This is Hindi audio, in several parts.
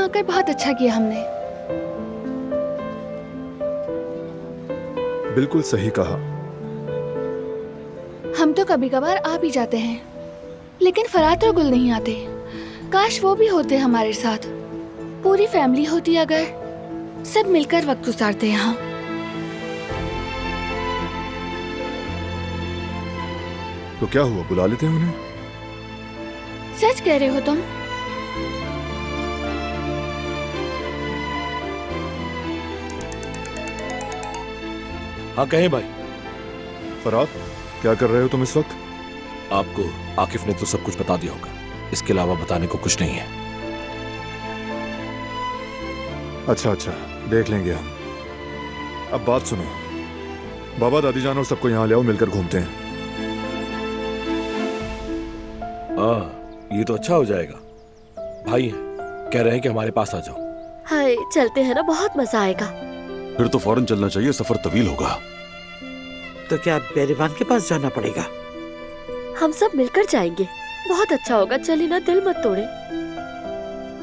आकर बहुत अच्छा किया हमने। बिल्कुल सही कहा। हम तो कभी कभार आ भी जाते हैं, लेकिन फरात और गुल नहीं आते। काश वो भी होते हमारे साथ। पूरी फैमिली होती अगर, सब मिलकर वक्त गुजारते यहाँ। तो क्या हुआ, बुला लेते हैं उन्हें? सच कह रहे हो तुम? हाँ कहें भाई। फरात, क्या कर रहे हो तुम इस वक्त? आपको आकिफ ने तो सब कुछ बता दिया होगा, इसके अलावा बताने को कुछ नहीं है। अच्छा अच्छा, देख लेंगे हम। अब बात सुनो, बाबा दादी जान और सबको यहाँ ले आओ, मिलकर घूमते हैं। ये तो अच्छा हो जाएगा। भाई कह रहे हैं कि हमारे पास आ जाओ। हाय, चलते हैं ना, बहुत मजा आएगा। फिर तो फौरन चलना चाहिए, सफर तवील होगा। तो क्या बेरीवान के पास जाना पड़ेगा? हम सब मिलकर जाएंगे, बहुत अच्छा होगा। चलिए ना, दिल मत तोड़े।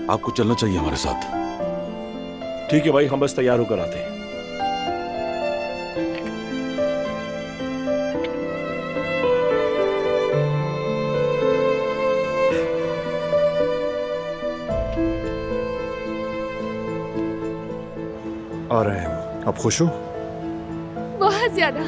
आपको चलना चाहिए हमारे साथ। ठीक है भाई, हम बस तैयार होकर आते हैं। आ रहे हैं वो। आप खुश हो? बहुत ज्यादा।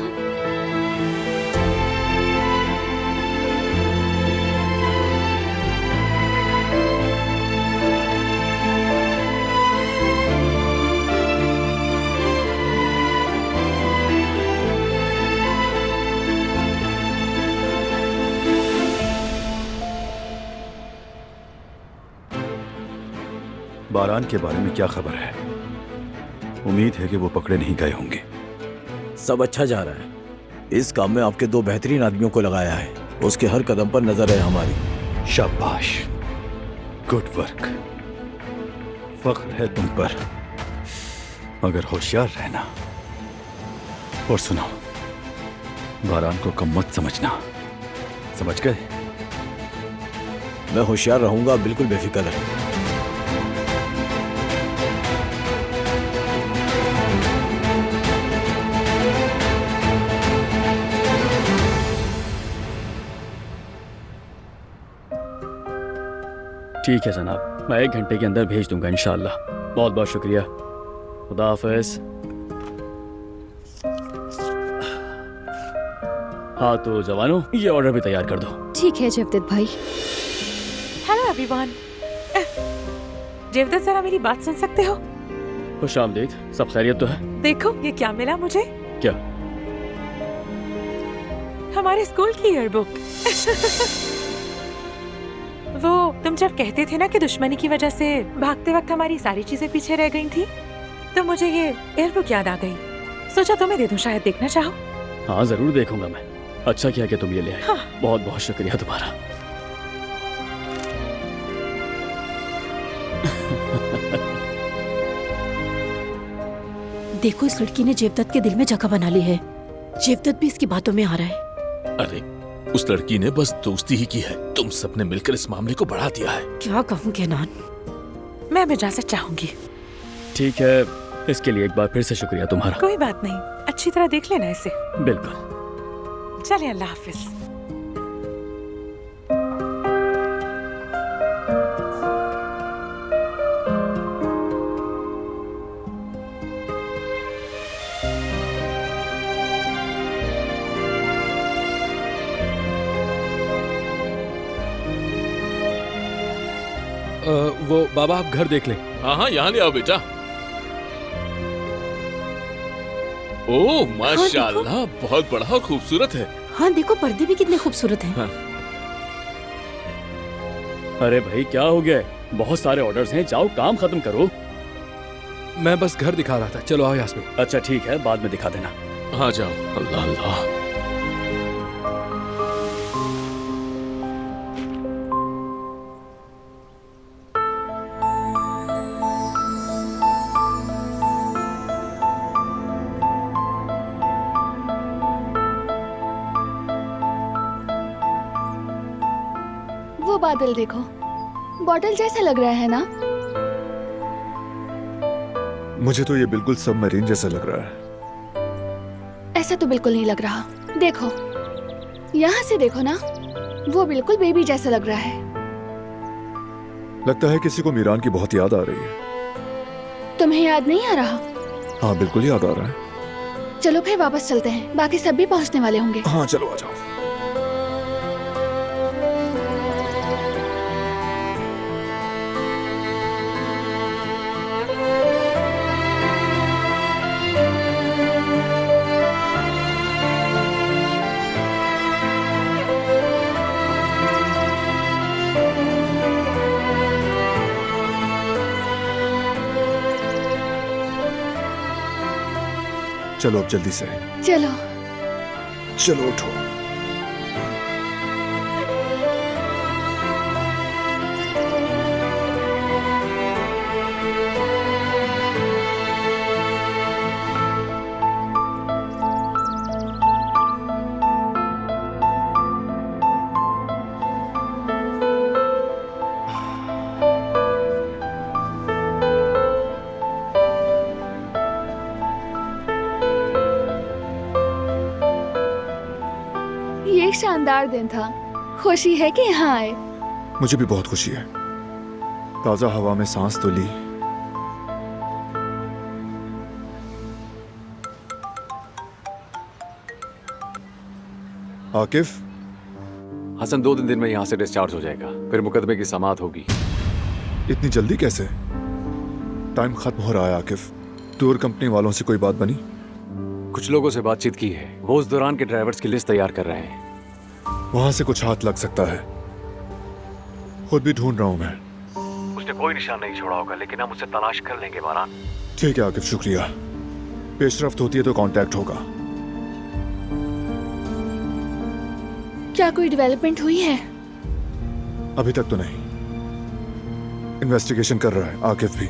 बारान के बारे में क्या खबर है? उम्मीद है कि वो पकड़े नहीं गए होंगे। सब अच्छा जा रहा है। इस काम में आपके दो बेहतरीन आदमियों को लगाया है, उसके हर कदम पर नजर है हमारी। शाबाश, गुड वर्क। फख्र है तुम पर, मगर होशियार रहना। और सुनो, बारान को कम मत समझना, समझ गए? मैं होशियार रहूंगा, बिल्कुल बेफिक्र है। ठीक है जनाब, मैं 1 घंटे के अंदर भेज दूंगा इंशाअल्लाह। बहुत बहुत शुक्रिया, खुदा हाफिज। हाँ तो जवानों, ये ऑर्डर भी तैयार कर दो। ठीक है जेवदत भाई। Hello everyone. जेवदत जरा मेरी बात सुन सकते हो? खुश आमदीद, सब खैरियत तो है? देखो ये क्या मिला मुझे। क्या? हमारे स्कूल की ईयरबुक। वो तुम जब कहते थे ना कि दुश्मनी की वजह से भागते वक्त हमारी सारी चीजें पीछे रह गई थी, तो मुझे ये ईयरबुक याद आ गई। सोचा तुम्हें दे दूं, शायद देखना चाहो। हाँ जरूर देखूंगा मैं। अच्छा किया कि तुम ये ले आए। हाँ। बहुत बहुत शुक्रिया तुम्हारा। देखो, इस लड़की ने जेवदत के दिल में जगह बना ली है। जेवदत भी इसकी बातों में आ रहा है। अरे उस लड़की ने बस दोस्ती ही की है, तुम सबने मिलकर इस मामले को बढ़ा दिया है। क्या कहूँ केनान। मैं अब इजाजत चाहूंगी। ठीक है, इसके लिए एक बार फिर से शुक्रिया तुम्हारा। कोई बात नहीं, अच्छी तरह देख लेना इसे। बिल्कुल। चलिए, अल्लाह हाफिज। वो बाबा आप घर देख लें। हाँ हाँ, यहाँ ले आओ बेटा। ओह माशाल्लाह, बहुत बड़ा और खूबसूरत है। हाँ देखो, पर्दे भी कितने खूबसूरत हैं। हाँ। अरे भाई क्या हो गया है? बहुत सारे ऑर्डर्स हैं, जाओ काम खत्म करो। मैं बस घर दिखा रहा था, चलो आओ यास्मीन। अच्छा ठीक है, बाद में दिखा देना। हाँ जाओ। अल्लाह अल्लाह। वो बादल देखो, बॉटल जैसा लग रहा है ना? मुझे तो ये बिल्कुल सबमरीन जैसा लग रहा है। ऐसा तो बिल्कुल नहीं लग रहा। देखो, यहाँ से देखो ना, वो बिल्कुल बेबी जैसा लग रहा है। लगता है किसी को मीरान की बहुत याद आ रही है। तुम्हें याद नहीं आ रहा? हाँ बिल्कुल याद आ रहा है। चलो फिर वापस चलते हैं, बाकी सब भी पहुँचने वाले होंगे। हाँ चलो आ जाओ। चलो अब जल्दी से। चलो। चलो उठो। ये एक शानदार दिन था। खुशी है कि यहाँ आए। मुझे भी बहुत खुशी है। ताजा हवा में सांस तो ली। आकिफ, हसन 2-3 दिन में यहाँ से डिस्चार्ज हो जाएगा, फिर मुकदमे की समाअत होगी। इतनी जल्दी कैसे? टाइम खत्म हो रहा है आकिफ। टूर कंपनी वालों से कोई बात बनी? कुछ लोगों से बातचीत की है, वो उस दौरान के ड्राइवर्स की लिस्ट तैयार कर रहे हैं। वहां से कुछ हाथ लग सकता है। खुद भी ढूंढ रहा हूं मैं। उसने कोई निशान नहीं छोड़ा होगा, लेकिन हम उसे तलाश कर लेंगे मारान। ठीक है आकिफ, शुक्रिया। पेशरफ्त होती है तो कांटेक्ट होगा। क्या कोई डेवलपमेंट हुई है? अभी तक तो नहीं। इन्वेस्टिगेशन कर रहा है आकिफ भी।